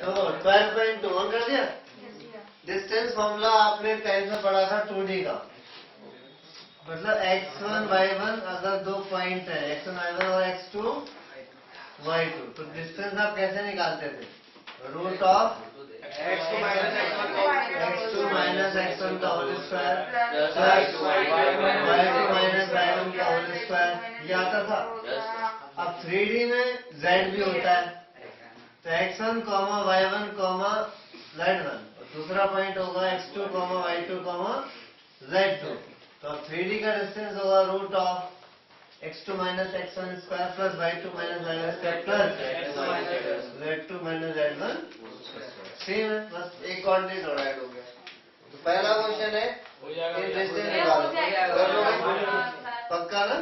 तो 12.2 ऑन कर दिया। डिस्टेंस फॉर्मूला आपने 10 में पढ़ा था 2D का, मतलब x1 y1 अगर दो पॉइंट है x1 y1 और x2 y2, तो डिस्टेंस आप कैसे निकालते थे? Root of x2 minus x1 का whole square plus y2 minus y1 का होल स्क्वायर, ये आता था। अब 3D में z भी होता है, तो x1 y1 z1, और दूसरा पॉइंट होगा x2 y2 z2। तो 3D का डिस्टेंस होगा root of x2 minus x1 square plus y2 minus y1 square plus z2 minus z1। Same है, बस एक कोऑर्डिनेट और ऐड हो गया। तो पहला क्वेश्चन है इन डिस्टेंस निकालो, कर लो पक्का ना?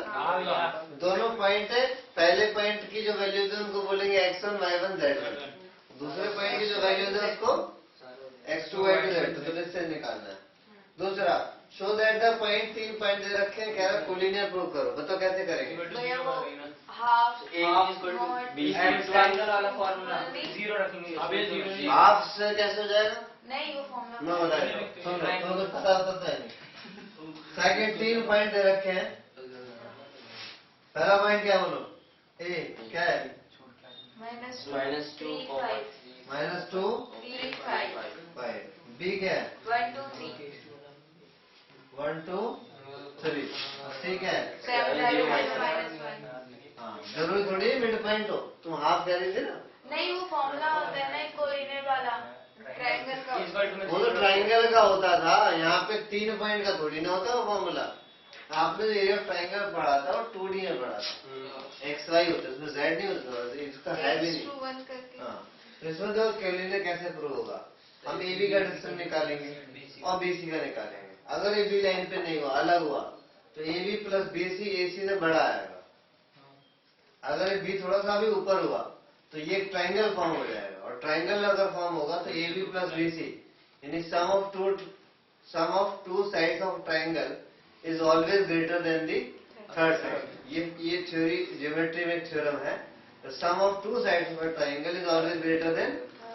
दोनों पॉइंट है, पहले पॉइंट की जो वैल्यूज है उनको बोलेंगे x1 y1 z1, दूसरे पॉइंट की जो वैल्यूज है उसको x2 y2 z2, तो डिस्टेंस निकालना है। दूसरा, show that the point, 3 point दे रखे हैं, कह रहा कोलिनियर प्रूव करो, बताओ कैसे करेंगे? हाफ से कैसे हो जाएगा? नहीं वो फॉर्मूला मैं बताया, सुनो तो पता होता है नहीं। सेकंड 3 पॉइंट दे रखे हैं, पहला पॉइंट क्या बोलो? ए क्या है? -2 -2 5। बी क्या है? 1 2 3 1 2 3। सी क्या है? 7 -1। हाँ, जरूरी थोड़ी है मिड पॉइंट हो, तुम हाफ कह रही थी ना। नहीं वो फॉर्मूला होता है ना कोऑर्डिनेट वाला, ट्रायंगल का। वो तो ट्रायंगल का होता था, यहाँ पे 3 पॉइंट का थोड़ी ना होता वो फॉर्मूला। आपने जो एरिया ऑफ ट्रायंगल पढ़ा था वो 2D में पढ़ा था, एक्स वाई होता है, उसमें z नहीं होता, इसका है भी नहीं। हाँ, तो इसमें तो कोलिनियर कैसे प्रूव होगा? हम AB का डिस्टेंस निकालेंगे और BC का निकालेंगे। अगर AB लाइन पे नहीं हुआ, अलग हुआ, तो AB प्लस BC AC से बड़ा आएगा। अगर B थोड़ा सा भी ऊपर हुआ तो ये ट्रायंगल फॉर्म हो जाएगा, और ट्रायंगल अगर फॉर्म होगा तो AB प्लस BC यानी sum of two sides of triangle is always greater than the third side. ये थ्योरी ज्योमेट्री में थ्योरम है, sum of two sides of triangle is always greater than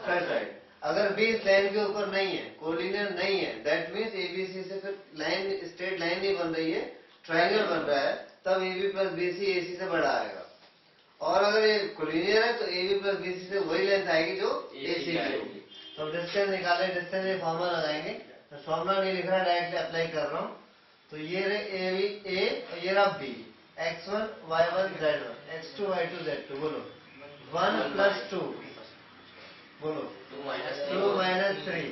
third side. अगर B इस line के ऊपर नहीं है, कोलिनियर नहीं है, दैट मीन्स ABC से फिर लाइन स्ट्रेट लाइन नहीं बन रही है, ट्रायंगल बन रहा है, तब AB प्लस BC AC से बड़ा आएगा। और अगर ये कोलिनियर है तो AB प्लस BC से वही लेंथ आएगी जो AC की होगी। तो डिस्टेंस निकाले, डिस्टेंस में फॉर्मूला लगाएंगे, तो फॉर्मूला नहीं लिख रहा, डायरेक्टली अप्लाई कर रहा हूँ। तो ये रहे A और ये रहा B, x1 y1 z1, x2 y2 z2। बोलो 1 प्लस 2, बोलो 2 माइनस 3,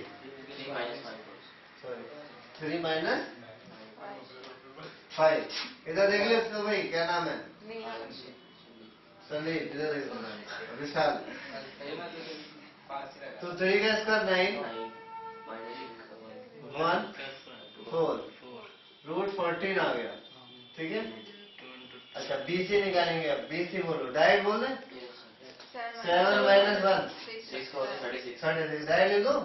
सॉरी 3 माइनस 5। इधर देख लो इसको भाई, क्या नाम है? संदीप, इधर देखो, विशाल। तो 3 का स्क्वायर 9, 1 4 रूट 14 आ गया, ठीक है। अच्छा BC निकालेंगे, अब BC बोलो, डायरेक्ट बोल रहे 7 माइनस 1 36, डायरेक्ट लिख दो।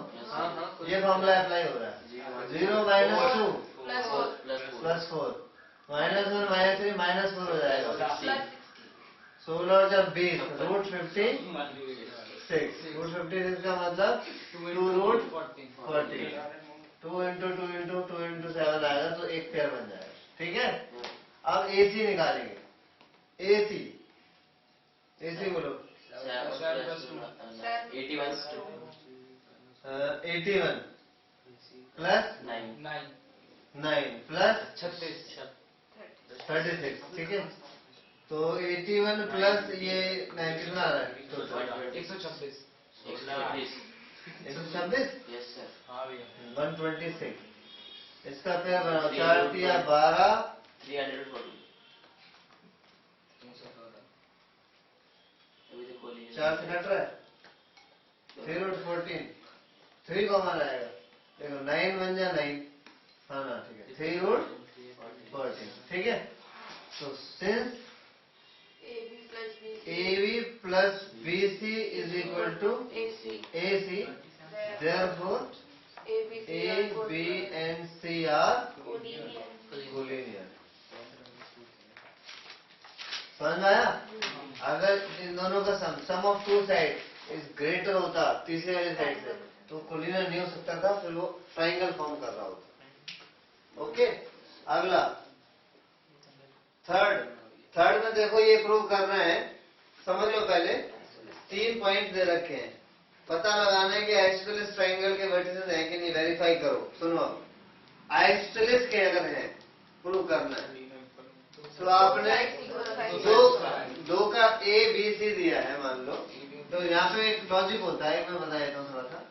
ये फॉर्मूला अप्लाई हो रहा है। 0 माइनस 2 प्लस 4 -1 -3 -4 हो जाएगा। 16 और जब 20 रूट 56, रूट 56 का मतलब 2 रूट 40, 2 इंटू 2 इंटू 2 इंटू 7 आएगा, तो एक पेयर बन जाएगा, ठीक है। अब AC निकालेंगे, AC बोलो 81 प्लस 9 प्लस 36, ठीक है। तो 81 प्लस ये 9 कितना आ रहा है? 126, 126, इसका पेयर बनाओ, 4 दिया 12, 4 से कट रहा है, 3 रूट 14, 3 कॉमन आएगा, देखो 9 बन जा 9, हाँ ना, ठीक है, 3 रूट 14, ठीक है। तो since AB plus BC is equal to AC, therefore A, B and C are collinear. समझ में आया? अगर इन दोनों का sum of two side is greater होता तीसरे वाले साइड से तो कोलिनियर नहीं हो सकता था, फिर वो ट्राइंगल फॉर्म कर रहा होता। ओके, अगला थर्ड में देखो ये प्रूव कर रहे हैं, समझ लो पहले 3 पॉइंट दे रखे हैं, पता लगाना है कि आइसोसेलेस ट्राइंगल के वर्टिसेस हैं कि नहीं, वेरीफाई करो। सुनो, आइसोसेलेस के अगर है प्रूव करना है तो आपने दो का ए बी सी दिया है मान लो, तो यहाँ पे एक लॉजिक होता है, मैं बता देता हूँ थोड़ा सा।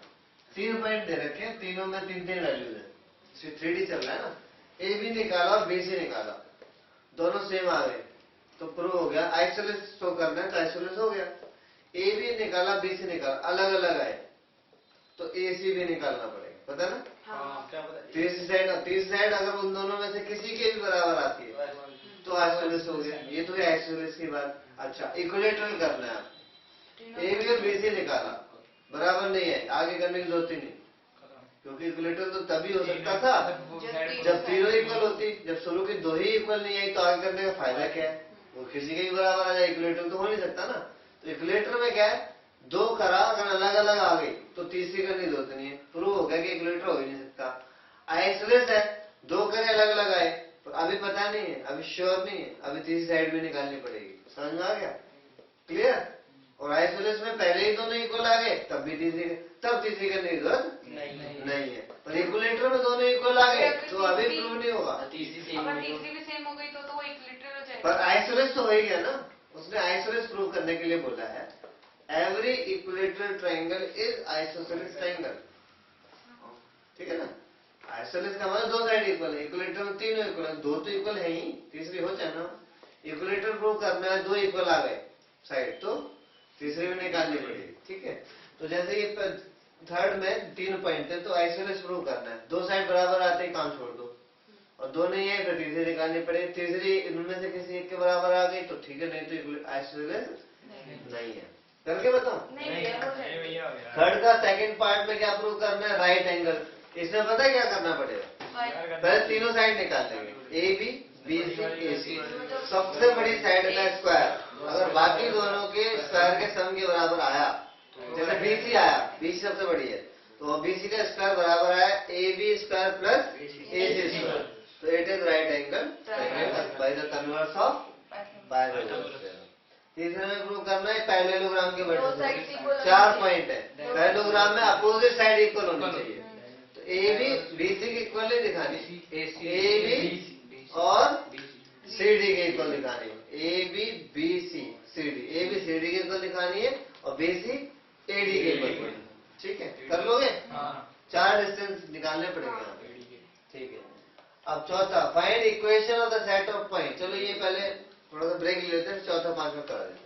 3 पॉइंट दे रखे हैं, तीनों में 3 वैल्यूज है, 3D चल रहा है ना, ए बी निकाला और बी सी निकाला, दोनों सेम आ गए तो प्रूव हो गया। आइसोलेस शो करना है तो आइसोलेस हो गया। ए बी निकाला बी सी निकाला, अलग अलग आए तो ए सी भी निकालना पड़ेगा, पता ना। तीसरी साइड अगर उन दोनों में से किसी के भी बराबर आती है तो आइसोलेस हो गया। ये तो है आइसोलेस की बात। अच्छा, इक्विलेटरल करना है, ए बी और बी सी निकाला, बराबर नहीं है, आगे करने की जरूरत ही नहीं, क्योंकि इक्विलेटर तो तभी हो सकता था जब तीनों इक्वल होती। जब शुरू की दो ही इक्वल नहीं आई तो आगे करने का फायदा क्या है, वो किसी के भी बराबर आ जाए, इक्विलेटर तो हो नहीं सकता ना। तो इक्विलेटर में क्या है, 2 करा अगर अलग अलग आ गई तो तीसरी करने की जरूरत नहीं है, प्रूव हो गया कि इक्विलेटर हो ही नहीं सकता। आइसोलेस है, 2 करे अलग अलग आए तो अभी पता नहीं है, अभी श्योर नहीं है, अभी तीसरी साइड भी निकालनी पड़ेगी। समझ में आ गया, क्लियर। और आइसोलेस में पहले ही दोनों इक्वल आ गए तब तीसरी करने की जरूरत नहीं है। पर इक्विलेटर में दोनों इक्वल आ गए तो अभी प्रूव नहीं होगा। तीसरी भी सेम हो गई तो वो इक्विलेटरल हो जाएगा। पर आइसोलेस तो हो ही गया ना, उसने आइसोलेस प्रूव करने के लिए बोला है। Every equilateral triangle is isosceles triangle, ठीक है ना। आइसोलेस का मतलब 2 साइड इक्वल है, इक्विलेटर में तीनों इक्वल है, 2 तो इक्वल है ही, तीसरी हो जाए ना। इक्विलेटर प्रूव करना है, 2 इक्वल आ गए साइड तो तीसरी में निकालनी पड़ेगी, ठीक है। तो जैसे ये थर्ड में 3 पॉइंट है तो आइसोलेस प्रूव करना है, 2 साइड बराबर आते ही काम छोड़ दो, और 2 नहीं है फिर तीसरी निकालनी पड़ेगी। तीसरी इनमें से किसी एक के बराबर आ गई तो ठीक है, नहीं तो आइसोलेस नहीं है। करके बताओ। थर्ड का सेकंड पार्ट में क्या प्रूव करना है, राइट एंगल। इसमें पता है क्या करना पड़ेगा, पहले तीनों साइड निकाल देंगे, ए बी बी सी ए सी, सबसे बड़ी साइड का स्क्वायर अगर बाकी दोनों के स्क्वायर के सम के बराबर आया, जैसे बी सी आया, बी सी सबसे बड़ी है तो बी सी का स्क्वायर बराबर आया A B square plus A C square, तो it is right angle by the converse of Pythagoras. तीसरे में प्रूव करना है पैरेललोग्राम के वर्टिसेस, 4 पॉइंट है, पैरेललोग्राम में अपोजिट साइड इक्वल होनी चाहिए, तो ए बी बी सी की इक्वल नहीं दिखानी, ए बी और सी डी के इक्वल दिखानी है, A B B C C D, A B C D के इक्वल दिखानी है और बी सी ए डी के इक्वल, ठीक है। कर लोगे, 4 डिस्टेंस निकालने पड़ेंगे यहाँ पे, ठीक है। अब चौथा, find equation of the set of point. चलो ये पहले थोड़ा सा ब्रेक ले लेते हैं, चौथा 5वां करा देते हैं।